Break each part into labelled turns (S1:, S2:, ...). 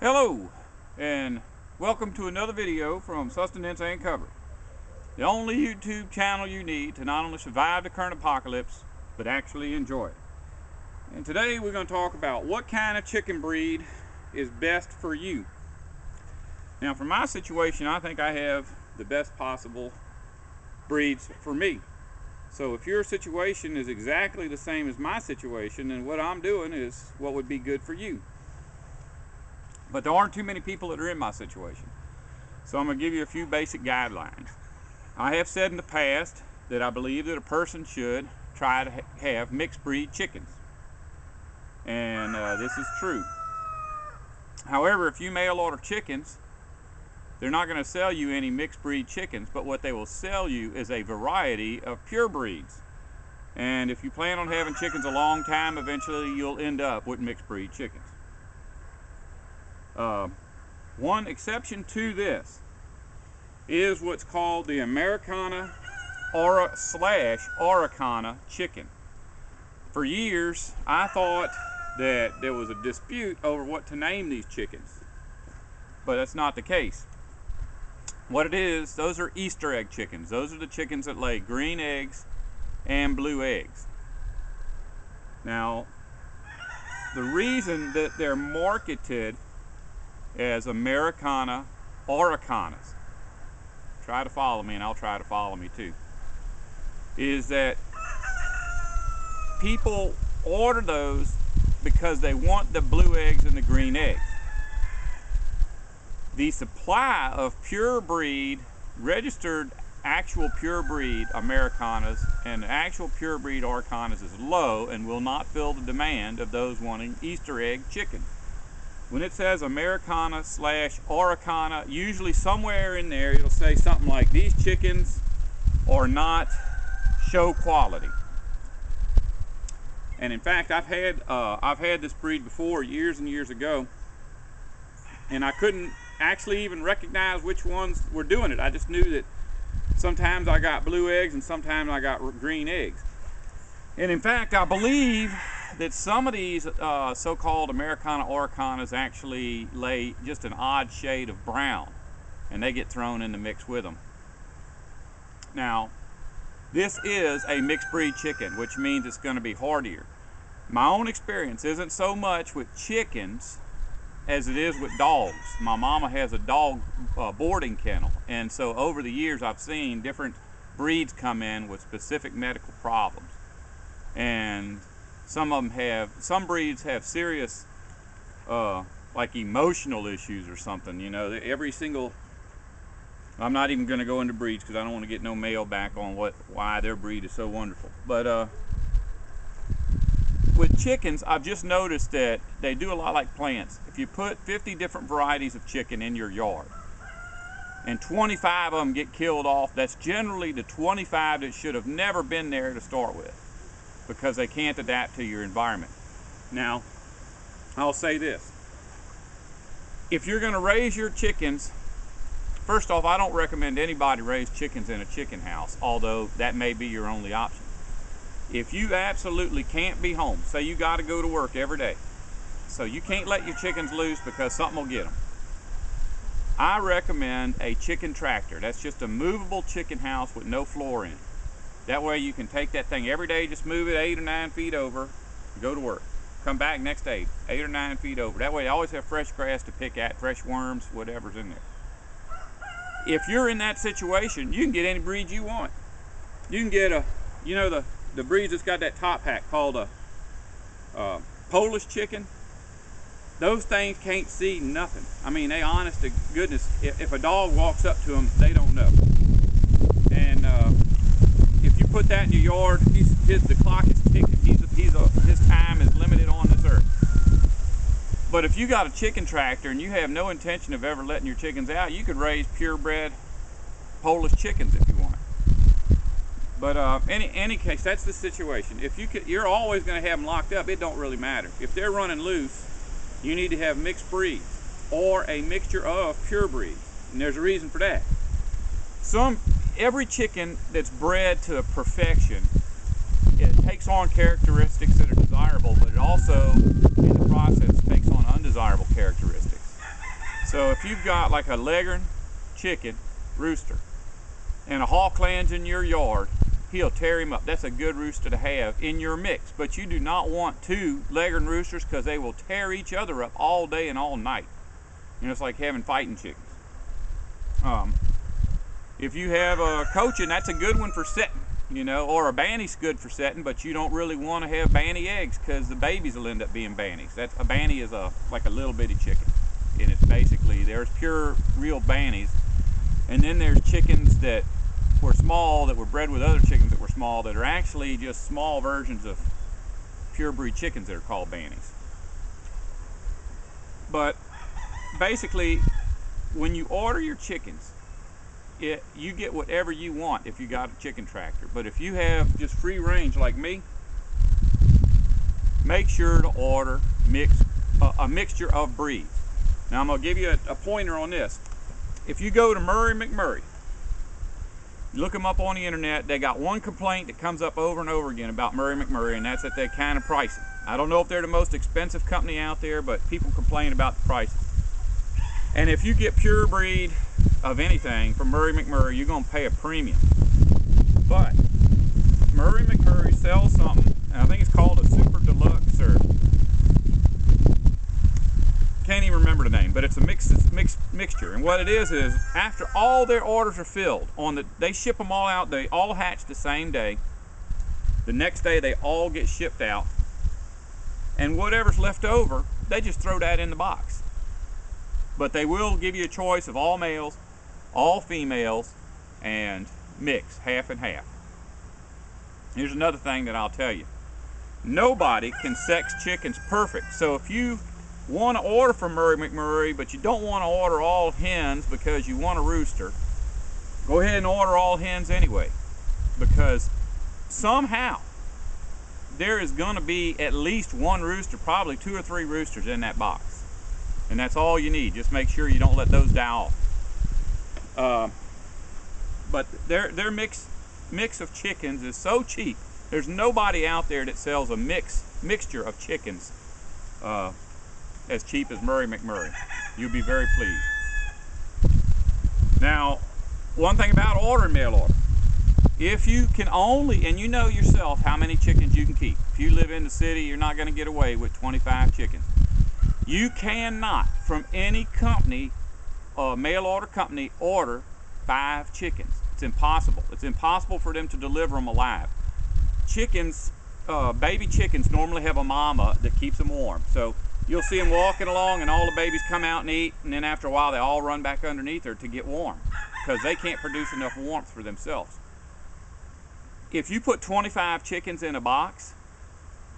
S1: Hello, and welcome to another video from Sustenance Uncovered, the only YouTube channel you need to not only survive the current apocalypse, but actually enjoy it. And today we're going to talk about what kind of chicken breed is best for you. Now, for my situation, I think I have the best possible breeds for me. So if your situation is exactly the same as my situation, then what I'm doing is what would be good for you. But there aren't too many people that are in my situation. So I'm going to give you a few basic guidelines. I have said in the past that I believe that a person should try to have mixed breed chickens. And this is true. However, if you mail order chickens, they're not going to sell you any mixed breed chickens, but what they will sell you is a variety of pure breeds. And if you plan on having chickens a long time, eventually you'll end up with mixed breed chickens. One exception to this is what's called the Americana Araucana chicken. For years, I thought that there was a dispute over what to name these chickens, but that's not the case. What it is, those are Easter egg chickens. Those are the chickens that lay green eggs and blue eggs. Now, the reason that they're marketed as Americana Araucanas, try to follow me and I'll try to follow me too, is that people order those because they want the blue eggs and the green eggs. The supply of pure breed, registered actual pure breed Americanas and actual pure breed Araucanas is low and will not fill the demand of those wanting Easter egg chicken. When it says Americana / Araucana, usually somewhere in there it'll say something like these chickens are not show quality. And in fact, I've had this breed before years and years ago, and I couldn't actually even recognize which ones were doing it. I just knew that sometimes I got blue eggs and sometimes I got green eggs. And in fact, I believe that some of these so-called Americana Araucanas actually lay just an odd shade of brown, and they get thrown in the mix with them. Now, this is a mixed breed chicken, which means it's going to be hardier. My own experience isn't so much with chickens as it is with dogs. My mama has a dog boarding kennel, and so over the years I've seen different breeds come in with specific medical problems. And some breeds have serious like emotional issues or something, you know. I'm not even going to go into breeds because I don't want to get no mail back on why their breed is so wonderful. But with chickens, I've just noticed that they do a lot like plants. If you put 50 different varieties of chicken in your yard and 25 of them get killed off, that's generally the 25 that should have never been there to start with, because they can't adapt to your environment. Now, I'll say this. If you're going to raise your chickens, first off, I don't recommend anybody raise chickens in a chicken house, although that may be your only option. If you absolutely can't be home, say you got to go to work every day, so you can't let your chickens loose because something will get them, I recommend a chicken tractor. That's just a movable chicken house with no floor in it. That way you can take that thing every day, just move it 8 or 9 feet over, go to work. Come back next day, 8 or 9 feet over. That way you always have fresh grass to pick at, fresh worms, whatever's in there. If you're in that situation, you can get any breed you want. You can get the breeds that's got that top hat called a Polish chicken. Those things can't see nothing. I mean, they honest to goodness, if a dog walks up to them, they don't know. And if you put that in your yard, the clock is ticking. His time is limited on this earth. But if you got a chicken tractor and you have no intention of ever letting your chickens out, you could raise purebred Polish chickens if you want. But any case, that's the situation. If you're always going to have them locked up. It don't really matter. If they're running loose, you need to have mixed breeds or a mixture of pure breeds, and there's a reason for that. Every chicken that's bred to perfection, it takes on characteristics that are desirable, but it also, in the process, takes on undesirable characteristics. So if you've got like a Leghorn chicken rooster and a Hawklands in your yard, he'll tear him up. That's a good rooster to have in your mix, but you do not want 2 Leghorn roosters because they will tear each other up all day and all night. You know, it's like having fighting chickens. If you have a Cochin, that's a good one for setting, you know, or a Banny's good for setting, but you don't really want to have Banny eggs because the babies will end up being Bannies. That's a Banny is like a little bitty chicken, and it's basically, there's pure real Bannies, and then there's chickens that were small that were bred with other chickens that were small that are actually just small versions of pure breed chickens that are called Bannies. But basically, when you order your chickens, you get whatever you want if you got a chicken tractor. But if you have just free range like me, make sure to order a mixture of breeds. Now I'm going to give you a pointer on this. If you go to Murray McMurray, look them up on the internet, they got one complaint that comes up over and over again about Murray McMurray, and that's that they're kind of pricey. I don't know if they're the most expensive company out there, but people complain about the prices. And if you get pure breed of anything from Murray McMurray, you're going to pay a premium. But Murray McMurray sells something, and I think it's called a Super Deluxe, or can't even remember the name, but it's a mixture. And what it is after all their orders are filled, they ship them all out, they all hatch the same day. The next day they all get shipped out, and whatever's left over, they just throw that in the box. But they will give you a choice of all males, all females, and mix, half and half. Here's another thing that I'll tell you. Nobody can sex chickens perfect. So if you want to order from Murray McMurray, but you don't want to order all hens because you want a rooster, go ahead and order all hens anyway. Because somehow there is going to be at least one rooster, probably 2 or 3 roosters in that box. And that's all you need. Just make sure you don't let those die off. But their mix of chickens is so cheap. There's nobody out there that sells a mixture of chickens as cheap as Murray McMurray. You'll be very pleased. Now, one thing about ordering mail order. If you can only, and you know yourself how many chickens you can keep. If you live in the city, you're not going to get away with 25 chickens. You cannot, from any company, mail order company, order 5 chickens. It's impossible. It's impossible for them to deliver them alive. Chickens, baby chickens normally have a mama that keeps them warm. So you'll see them walking along and all the babies come out and eat, and then after a while they all run back underneath her to get warm because they can't produce enough warmth for themselves. If you put 25 chickens in a box,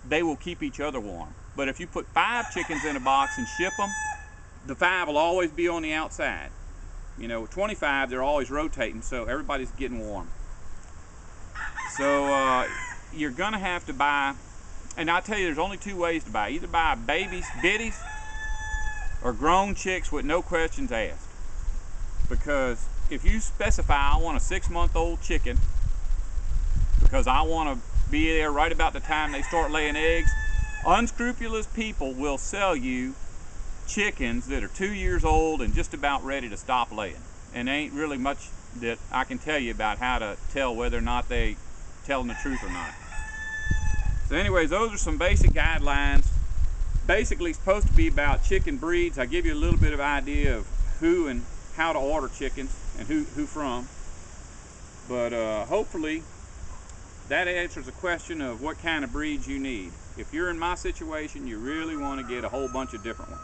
S1: they will keep each other warm. But if you put 5 chickens in a box and ship them, the 5 will always be on the outside. You know, 25, they're always rotating, so everybody's getting warm. So you're gonna have to buy, and I'll tell you, there's only 2 ways to buy. Either buy babies, biddies, or grown chicks with no questions asked. Because if you specify, I want a 6-month-old chicken, because I want to be there right about the time they start laying eggs, unscrupulous people will sell you chickens that are 2 years old and just about ready to stop laying. And there ain't really much that I can tell you about how to tell whether or not they telling the truth or not. So anyways, those are some basic guidelines. Basically supposed to be about chicken breeds. I give you a little bit of idea of who and how to order chickens and who from. But hopefully that answers the question of what kind of breeds you need. If you're in my situation, you really want to get a whole bunch of different ones.